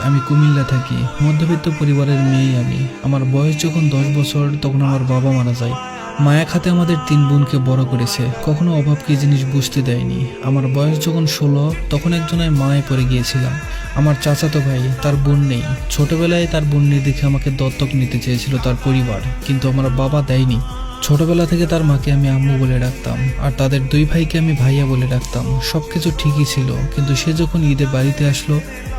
আমি কুমিল্লা থাকি। মধ্যবিত্ত পরিবারের মেয়ে আমি। আমার বয়স যখন 10 বছর তখন আমার বাবা মারা যায়। মায়া খাতে আমাদের 3 বোনকে বড় করেছে, কখনো অভাব কি জিনিস বুঝতে দেয়নি। আমার বয়স যখন 16 তখন একজনের মায়ে পড়ে গিয়েছিলাম। আমার চাচাতো ভাই, তার বোন নেই। ছোটবেলায় তার বোন নেই দেখে আমাকে দত্তক নিতে চেয়েছিল তার পরিবার, কিন্তু আমার বাবা দেয়নি। ছোটবেলা থেকে তার মাকে আমি আম্মু বলে ডাকতাম, আর তাদের 2 ভাইকে আমি ভাইয়া বলে ডাকতাম। সবকিছু ঠিকই ছিল, কিন্তু সে যখন ঈদে বাড়িতে আসলো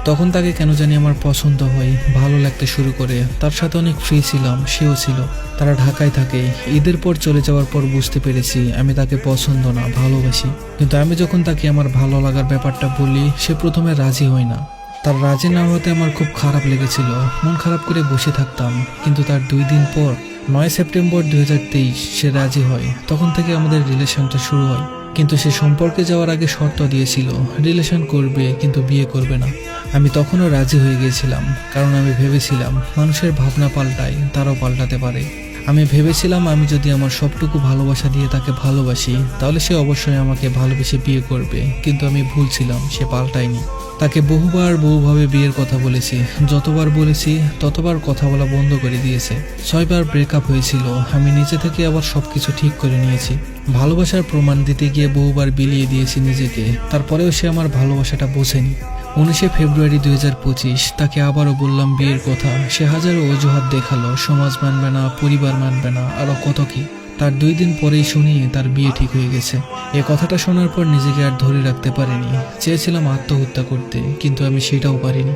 তখন তাকে কেন জানি আমার পছন্দ হয়, ভালো লাগতে শুরু করে। তার সাথে অনেক ফ্রি ছিলাম, সেও ছিল। তারা ঢাকায় থাকে। ঈদের পর চলে যাওয়ার পর বুঝতে পেরেছি আমি তাকে পছন্দ না, ভালোবাসি। কিন্তু আমি যখন তাকে আমার ভালো লাগার ব্যাপারটা বলি, সে প্রথমে রাজি হয় না। তার রাজি না হতে আমার খুব খারাপ লেগেছিল, মন খারাপ করে বসে থাকতাম। কিন্তু তার 2 দিন পর 9 সেপ্টেম্বর 2023 সে রাজি হয়। তখন থেকে আমাদের রিলেশনটা শুরু হয়। কিন্তু সে সম্পর্কে যাওয়ার আগে শর্ত দিয়েছিল, রিলেশন করবে কিন্তু বিয়ে করবে না। আমি তখনও রাজি হয়ে গিয়েছিলাম, কারণ আমি ভেবেছিলাম মানুষের ভাবনা পাল্টায়, তারাও পাল্টাতে পারে। আমি ভেবেছিলাম আমি যদি আমার সবটুকু ভালোবাসা দিয়ে তাকে ভালোবাসি, তাহলে সে অবশ্যই আমাকে ভালোবেসে বিয়ে করবে। কিন্তু আমি ভুল ছিলাম, সে পাল্টায়নি। তাকে বহুভাবে বিয়ের কথা বলেছি। যতবার বলেছি ততবার কথা বলা বন্ধ করে দিয়েছে। 6 বার ব্রেকআপ হয়েছিল। আমি নিজে থেকে আবার সবকিছু ঠিক করে নিয়েছি। ভালোবাসার প্রমাণ দিতে গিয়ে বহুবার বিলিয়ে দিয়েছি নিজেকে, তারপরেও সে আমার ভালোবাসাটা বোঝেনি। 19 ফেব্রুয়ারি 2025 তাকে আবারও বললাম বিয়ের কথা। সে হাজারো অজুহাত দেখালো, সমাজ মানবে না, পরিবার মানবে না, আরো কত কি। তার 2 দিন পরেই শুনি তার বিয়ে ঠিক হয়ে গেছে। এ কথাটা শোনার পর নিজেকে আর ধরে রাখতে পারিনি। চেয়েছিলাম আত্মহত্যা করতে, কিন্তু আমি সেটাও পারিনি।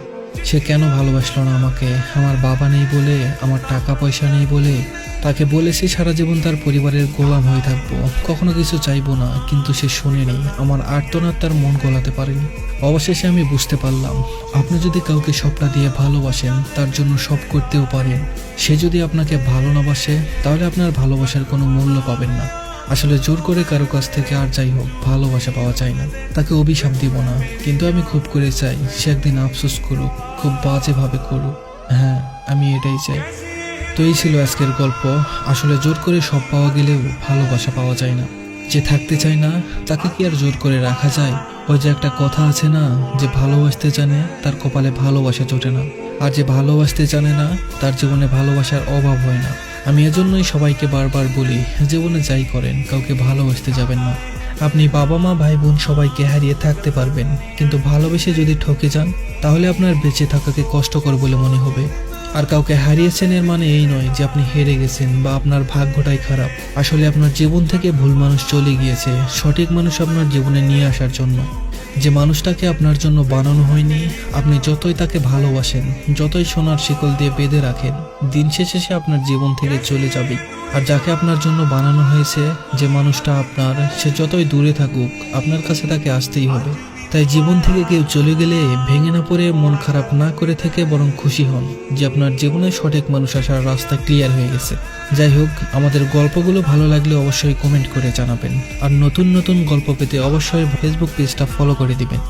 সে কেন ভালোবাসলো না আমাকে? আমার বাবা নেই বলে, আমার টাকা পয়সা নেই বলে? তাকে বলেছি সারা জীবন তার পরিবারের গোলাম হয়ে থাকবো, কখনো কিছু চাইবো না, কিন্তু সে শোনেনি। আমার আর্তনাদ তার মন গলাতে পারেনি। অবশেষে আমি বুঝতে পারলাম, আপনি যদি কাউকে সবটা দিয়ে ভালোবাসেন, তার জন্য সব করতেও পারেন। সে যদি আপনাকে ভালো না বাসে, তাহলে আপনার ভালোবাসার কোনো মূল্য পাবেন না। আসলে জোর করে কারো কাছ থেকে আর যাই হোক ভালোবাসা পাওয়া যায় না। তাকে অভিশাপ দিব না, কিন্তু আমি খুব করে চাই সে একদিন আফসোস করুক, খুব বাজেভাবে করুক। হ্যাঁ, আমি এটাই চাই। তো এই ছিল আজকের গল্প। আসলে জোর করে সব পাওয়া গেলেও ভালোবাসা পাওয়া যায় না। যে থাকতে চায় না তাকে কি আর জোর করে রাখা যায়? ওই যে একটা কথা আছে না, যে ভালোবাসতে জানে তার কপালে ভালোবাসা জোটে না, আর যে ভালোবাসতে জানে না তার জীবনে ভালোবাসার অভাব হয় না। আমি এজন্যই সবাইকে বারবার বলি, জীবনে যাই করেন কাউকে ভালোবাসতে যাবেন না। আপনি বাবা মা ভাই বোন সবাইকে হারিয়ে থাকতে পারবেন, কিন্তু ভালোবেসে যদি ঠকে যান, তাহলে আপনার বেঁচে থাকাকে কষ্টকর বলে মনে হবে। আর কাউকে হারিয়েছেন এর মানে এই নয় যে আপনি হেরে গেছেন বা আপনার ভাগ্যটাই খারাপ। আসলে আপনার জীবন থেকে ভুল মানুষ চলে গিয়েছে, সঠিক মানুষ আপনার জীবনে নিয়ে আসার জন্য। যে মানুষটাকে আপনার জন্য বানানো হয়নি, আপনি যতই তাকে ভালোবাসেন, যতই সোনার শিকল দিয়ে বেঁধে রাখেন, দিন শেষে সে আপনার জীবন থেকে চলে যাবে। আর যাকে আপনার জন্য বানানো হয়েছে, যে মানুষটা আপনার, সে যতই দূরে থাকুক আপনার কাছে তাকে আসতেই হবে। তাই জীবন থেকে কেউ চলে গেলে ভেঙে না পড়ে, মন খারাপ না করে থেকে বরং খুশি হন যে আপনার জীবনে সঠিক মানুষ আসার রাস্তা ক্লিয়ার হয়ে গেছে। যাই হোক, আমাদের গল্পগুলো ভালো লাগলে অবশ্যই কমেন্ট করে জানাবেন। আর নতুন নতুন গল্প পেতে অবশ্যই ফেসবুক পেজটা ফলো করে দিবেন।